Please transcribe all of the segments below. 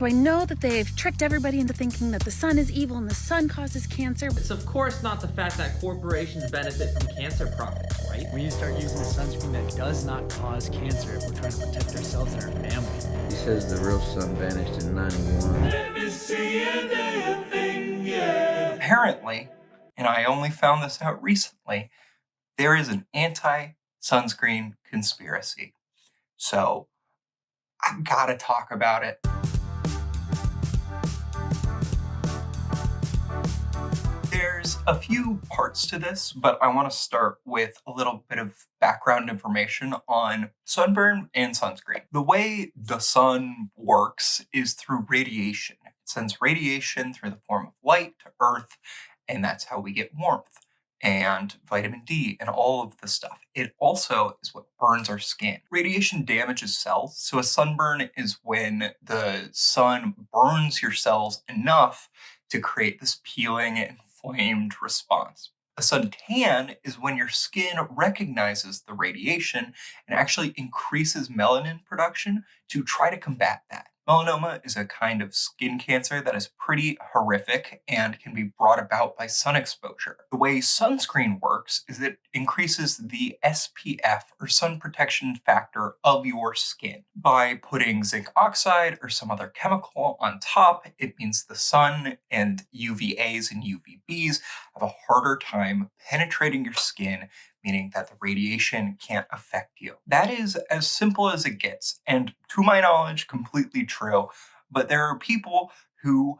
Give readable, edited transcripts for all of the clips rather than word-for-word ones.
I know that they've tricked everybody into thinking that the sun is evil and the sun causes cancer. It's of course not the fact that corporations benefit from cancer profits, right? We need to start using a sunscreen that does not cause cancer if we're trying to protect ourselves and our family. He says the real sun vanished in 91. Let me see a damn thing, yeah. Apparently, and I only found this out recently, there is an anti-sunscreen conspiracy. So, I've got to talk about it. There's a few parts to this, but I want to start with a little bit of background information on sunburn and sunscreen. The way the sun works is through radiation. It sends radiation through the form of light to Earth, and that's how we get warmth and vitamin D and all of the stuff. It also is what burns our skin. Radiation damages cells, so a sunburn is when the sun burns your cells enough to create this peeling and inflamed response. A suntan is when your skin recognizes the radiation and actually increases melanin production to try to combat that. Melanoma is a kind of skin cancer that is pretty horrific and can be brought about by sun exposure. The way sunscreen works is it increases the SPF, or sun protection factor, of your skin. By putting zinc oxide or some other chemical on top, it means the sun and UVAs and UVBs have a harder time penetrating your skin, meaning that the radiation can't affect you. That is as simple as it gets, and to my knowledge, completely true. But there are people who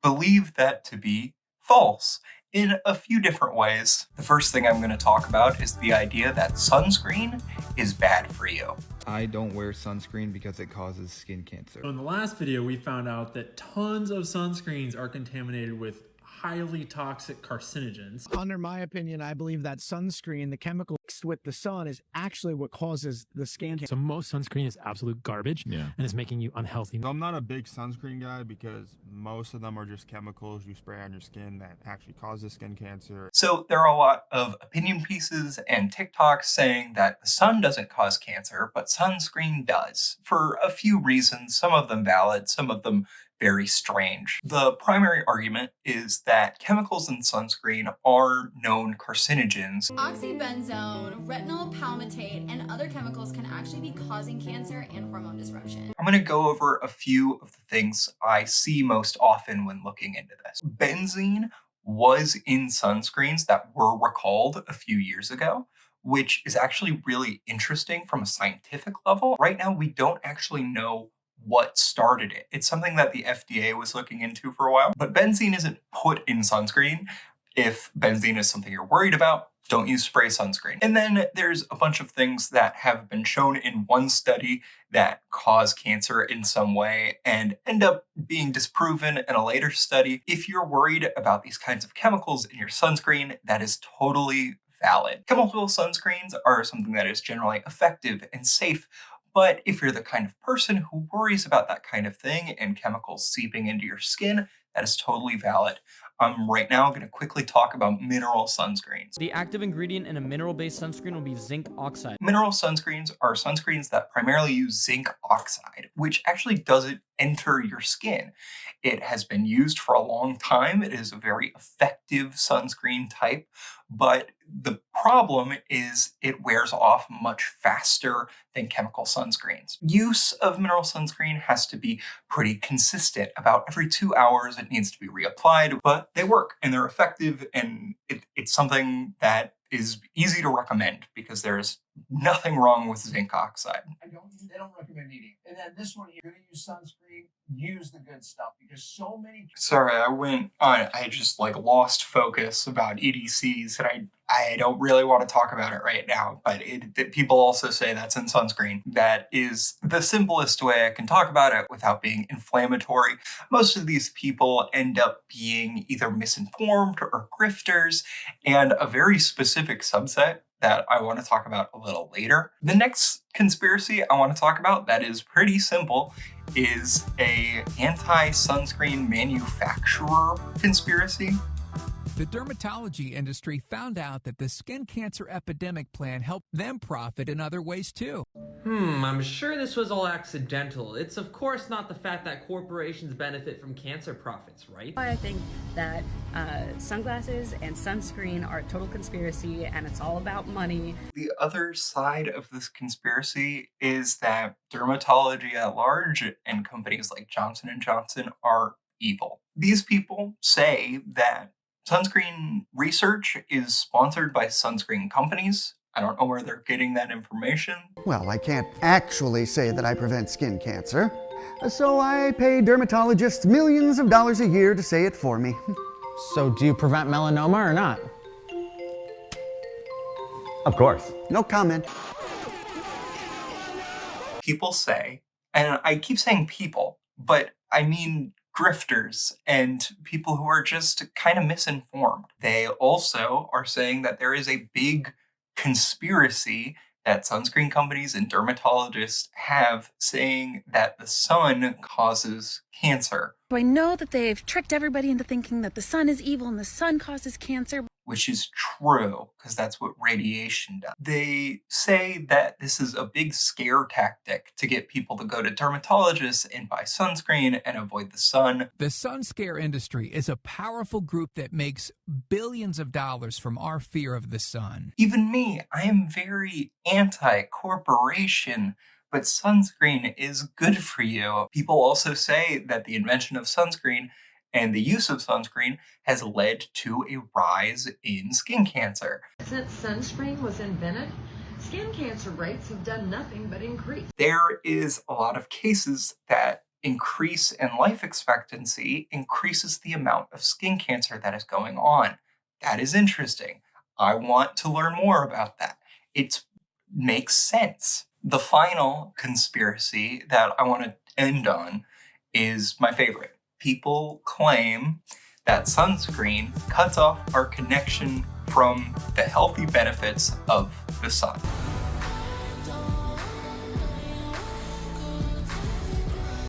believe that to be false in a few different ways. The first thing I'm going to talk about is the idea that sunscreen is bad for you. I don't wear sunscreen because it causes skin cancer. So in the last video, we found out that tons of sunscreens are contaminated with highly toxic carcinogens. Under my opinion, I believe that sunscreen, the chemical mixed with the sun, is actually what causes the skin cancer. So most sunscreen is absolute garbage and it's making you unhealthy. I'm not a big sunscreen guy because most of them are just chemicals you spray on your skin that actually causes skin cancer. So there are a lot of opinion pieces and TikToks saying that the sun doesn't cause cancer, but sunscreen does, for a few reasons, some of them valid, some of them very strange. The primary argument is that chemicals in sunscreen are known carcinogens. Oxybenzone, retinol palmitate, and other chemicals can actually be causing cancer and hormone disruption. I'm going to go over a few of the things I see most often when looking into this. Benzene was in sunscreens that were recalled a few years ago, which is actually really interesting from a scientific level. Right now, we don't actually know what started it. It's something that the FDA was looking into for a while, but benzene isn't put in sunscreen. If benzene is something you're worried about, don't use spray sunscreen. And then there's a bunch of things that have been shown in one study that cause cancer in some way and end up being disproven in a later study. If you're worried about these kinds of chemicals in your sunscreen, that is totally valid. Chemical sunscreens are something that is generally effective and safe. But if you're the kind of person who worries about that kind of thing and chemicals seeping into your skin, that is totally valid. I'm right now going to quickly talk about mineral sunscreens. The active ingredient in a mineral-based sunscreen will be zinc oxide. Mineral sunscreens are sunscreens that primarily use zinc oxide, which actually doesn't enter your skin. It has been used for a long time. It is a very effective sunscreen type, but the problem is it wears off much faster than chemical sunscreens. Use of mineral sunscreen has to be pretty consistent. About every 2 hours, it needs to be reapplied, but they work and they're effective, and it's something that is easy to recommend because there's nothing wrong with zinc oxide. They don't recommend eating. And then this one, you're going to use sunscreen, use the good stuff, because so many... Sorry, I just lost focus about EDCs, and I don't really want to talk about it right now, but people also say that's in sunscreen. That is the simplest way I can talk about it without being inflammatory. Most of these people end up being either misinformed or grifters, and a very specific subset that I want to talk about a little later. The next conspiracy I want to talk about that is pretty simple is a anti-sunscreen manufacturer conspiracy. The dermatology industry found out that the skin cancer epidemic plan helped them profit in other ways too. I'm sure this was all accidental. It's of course not the fact that corporations benefit from cancer profits, right? I think that sunglasses and sunscreen are a total conspiracy and it's all about money. The other side of this conspiracy is that dermatology at large and companies like Johnson & Johnson are evil. These people say that sunscreen research is sponsored by sunscreen companies. I don't know where they're getting that information. Well, I can't actually say that I prevent skin cancer, so I pay dermatologists millions of dollars a year to say it for me. So do you prevent melanoma or not? Of course. No comment. People say, and I keep saying people, but I mean grifters and people who are just kind of misinformed. They also are saying that there is a big conspiracy that sunscreen companies and dermatologists have saying that the sun causes cancer. So I know that they've tricked everybody into thinking that the sun is evil and the sun causes cancer. Which is true, because that's what radiation does. They say that this is a big scare tactic to get people to go to dermatologists and buy sunscreen and avoid the sun. The sun scare industry is a powerful group that makes billions of dollars from our fear of the sun. Even me, I am very anti-corporation, but sunscreen is good for you. People also say that the invention of sunscreen and the use of sunscreen has led to a rise in skin cancer. Since sunscreen was invented, skin cancer rates have done nothing but increase. There is a lot of cases that increase in life expectancy increases the amount of skin cancer that is going on. That is interesting. I want to learn more about that. It makes sense. The final conspiracy that I want to end on is my favorite. People claim that sunscreen cuts off our connection from the healthy benefits of the sun.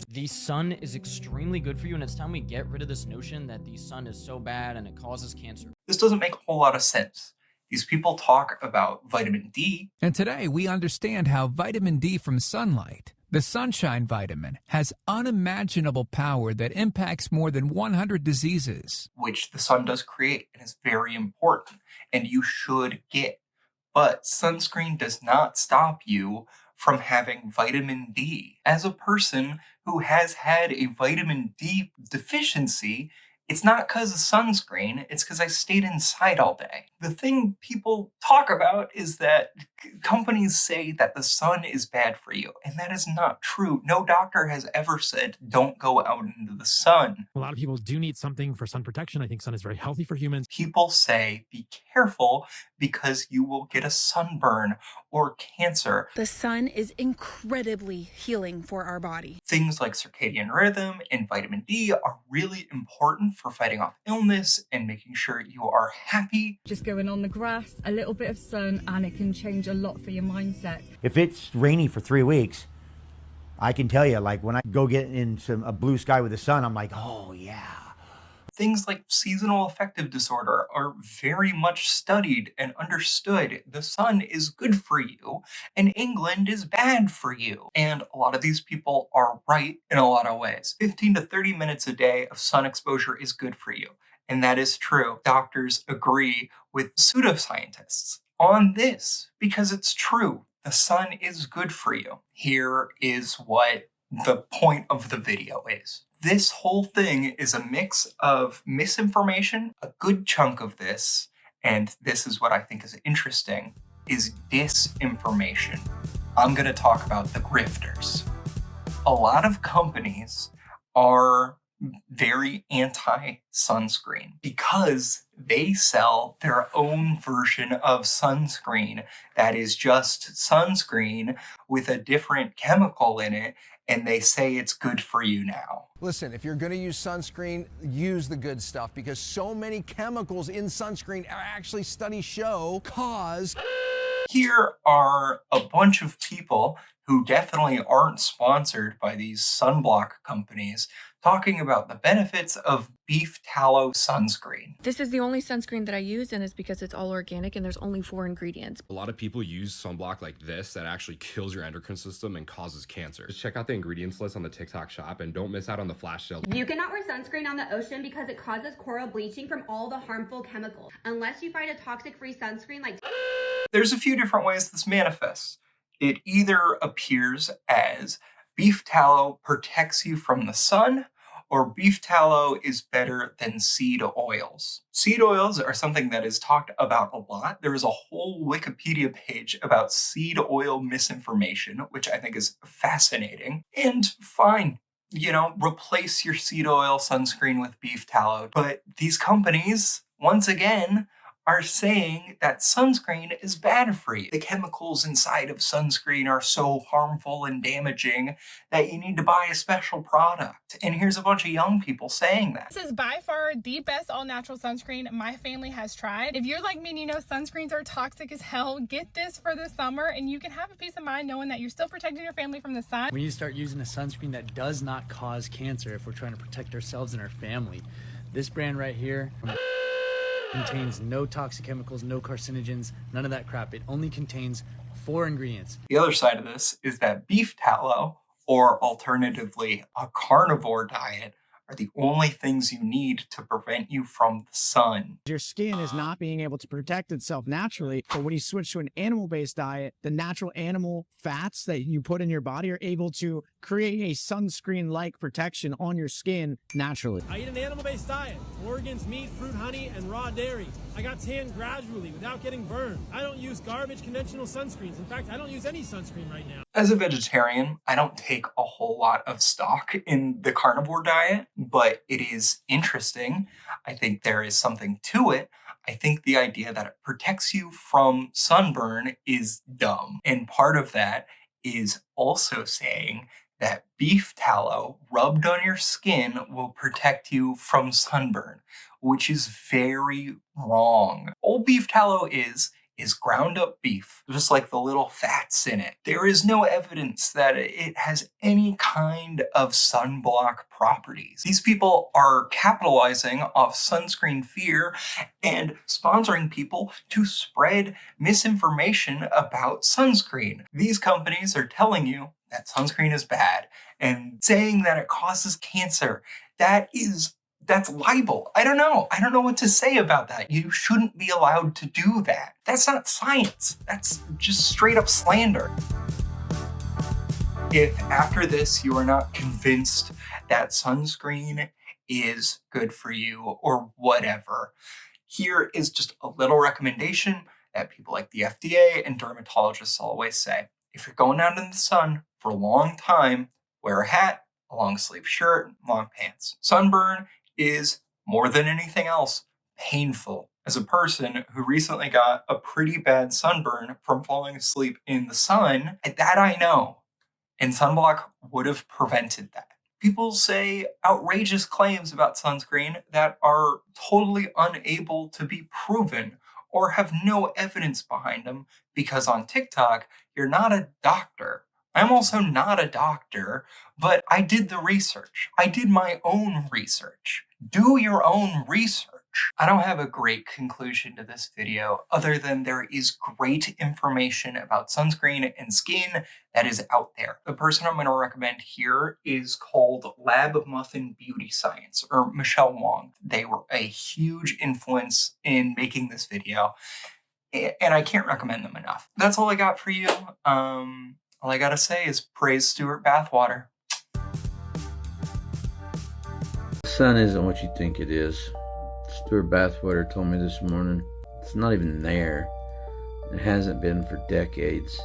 The sun is extremely good for you, and it's time we get rid of this notion that the sun is so bad and it causes cancer. This doesn't make a whole lot of sense. These people talk about vitamin D. And today we understand how vitamin D from sunlight, the sunshine vitamin, has unimaginable power that impacts more than 100 diseases. Which the sun does create and is very important, and you should get. But sunscreen does not stop you from having vitamin D. As a person who has had a vitamin D deficiency, it's not because of sunscreen, it's because I stayed inside all day. The thing people talk about is that companies say that the sun is bad for you, and that is not true. No doctor has ever said, don't go out into the sun. A lot of people do need something for sun protection. I think sun is very healthy for humans. People say, be careful because you will get a sunburn or cancer. The sun is incredibly healing for our body. Things like circadian rhythm and vitamin D are really important for fighting off illness and making sure you are happy. Just going on the grass, a little bit of sun, and it can change a lot for your mindset. If it's rainy for 3 weeks, I can tell you, like when I go get in a blue sky with the sun, I'm like, oh yeah. Things like seasonal affective disorder are very much studied and understood. The sun is good for you, and England is bad for you. And a lot of these people are right in a lot of ways. 15 to 30 minutes a day of sun exposure is good for you. And that is true. Doctors agree with pseudoscientists on this because it's true. The sun is good for you. Here is what the point of the video is. This whole thing is a mix of misinformation. A good chunk of this, and this is what I think is interesting, is disinformation. I'm going to talk about the grifters. A lot of companies are very anti-sunscreen because they sell their own version of sunscreen that is just sunscreen with a different chemical in it, and they say it's good for you now. Listen, if you're going to use sunscreen, use the good stuff because so many chemicals in sunscreen are actually studies show cause. Here are a bunch of people who definitely aren't sponsored by these sunblock companies talking about the benefits of beef tallow sunscreen. This is the only sunscreen that I use, and it's because it's all organic and there's only 4 ingredients. A lot of people use sunblock like this that actually kills your endocrine system and causes cancer. Just check out the ingredients list on the TikTok shop and don't miss out on the flash sale. You cannot wear sunscreen on the ocean because it causes coral bleaching from all the harmful chemicals. Unless you find a toxic-free sunscreen like... There's a few different ways this manifests. It either appears as beef tallow protects you from the sun, or beef tallow is better than seed oils. Seed oils are something that is talked about a lot. There is a whole Wikipedia page about seed oil misinformation, which I think is fascinating. And fine, you know, replace your seed oil sunscreen with beef tallow. But these companies, once again, are saying that sunscreen is bad for you. The chemicals inside of sunscreen are so harmful and damaging that you need to buy a special product. And here's a bunch of young people saying that. This is by far the best all-natural sunscreen my family has tried. If you're like me and you know sunscreens are toxic as hell, get this for the summer and you can have a peace of mind knowing that you're still protecting your family from the sun. We need to start using a sunscreen that does not cause cancer if we're trying to protect ourselves and our family. This brand right here contains no toxic chemicals, no carcinogens, none of that crap. It only contains 4 ingredients. The other side of this is that beef tallow, or alternatively a carnivore diet, are the only things you need to prevent you from the sun. Your skin is not being able to protect itself naturally, but when you switch to an animal-based diet, the natural animal fats that you put in your body are able to create a sunscreen-like protection on your skin naturally. I eat an animal-based diet. Organs, meat, fruit, honey, and raw dairy. I got tanned gradually without getting burned. I don't use garbage conventional sunscreens. In fact, I don't use any sunscreen right now. As a vegetarian, I don't take a whole lot of stock in the carnivore diet, but it is interesting. I think there is something to it. I think the idea that it protects you from sunburn is dumb. And part of that is also saying that beef tallow rubbed on your skin will protect you from sunburn, which is very wrong. All beef tallow is ground up beef, just like the little fats in it. There is no evidence that it has any kind of sunblock properties. These people are capitalizing off sunscreen fear and sponsoring people to spread misinformation about sunscreen. These companies are telling you that sunscreen is bad and saying that it causes cancer. That's libel. I don't know what to say about that. You shouldn't be allowed to do that. That's not science. That's just straight up slander. If after this you are not convinced that sunscreen is good for you or whatever, here is just a little recommendation that people like the FDA and dermatologists always say. If you're going out in the sun for a long time, wear a hat, a long sleeve shirt, long pants. Sunburn is, more than anything else, painful. As a person who recently got a pretty bad sunburn from falling asleep in the sun, that I know. And sunblock would have prevented that. People say outrageous claims about sunscreen that are totally unable to be proven or have no evidence behind them because on TikTok, you're not a doctor. I'm also not a doctor, but I did the research. I did my own research. Do your own research. I don't have a great conclusion to this video other than there is great information about sunscreen and skin that is out there. The person I'm going to recommend here is called Lab Muffin Beauty Science, or Michelle Wong. They were a huge influence in making this video, and I can't recommend them enough. That's all I got for you. All I gotta say is praise Stuart Bathwater. The sun isn't what you think it is. Stuart Bathwater told me this morning. It's not even there. It hasn't been for decades.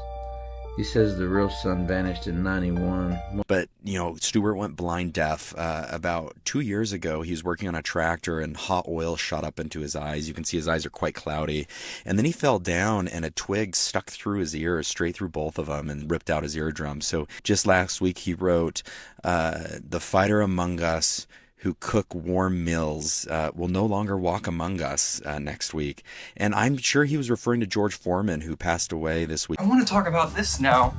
He says the real sun vanished in 91. But, you know, Stuart went blind deaf about 2 years ago. He was working on a tractor and hot oil shot up into his eyes. You can see his eyes are quite cloudy. And then he fell down and a twig stuck through his ear, straight through both of them, and ripped out his eardrum. So just last week he wrote, "The fighter among us who cook warm meals will no longer walk among us next week." And I'm sure he was referring to George Foreman, who passed away this week. I want to talk about this now.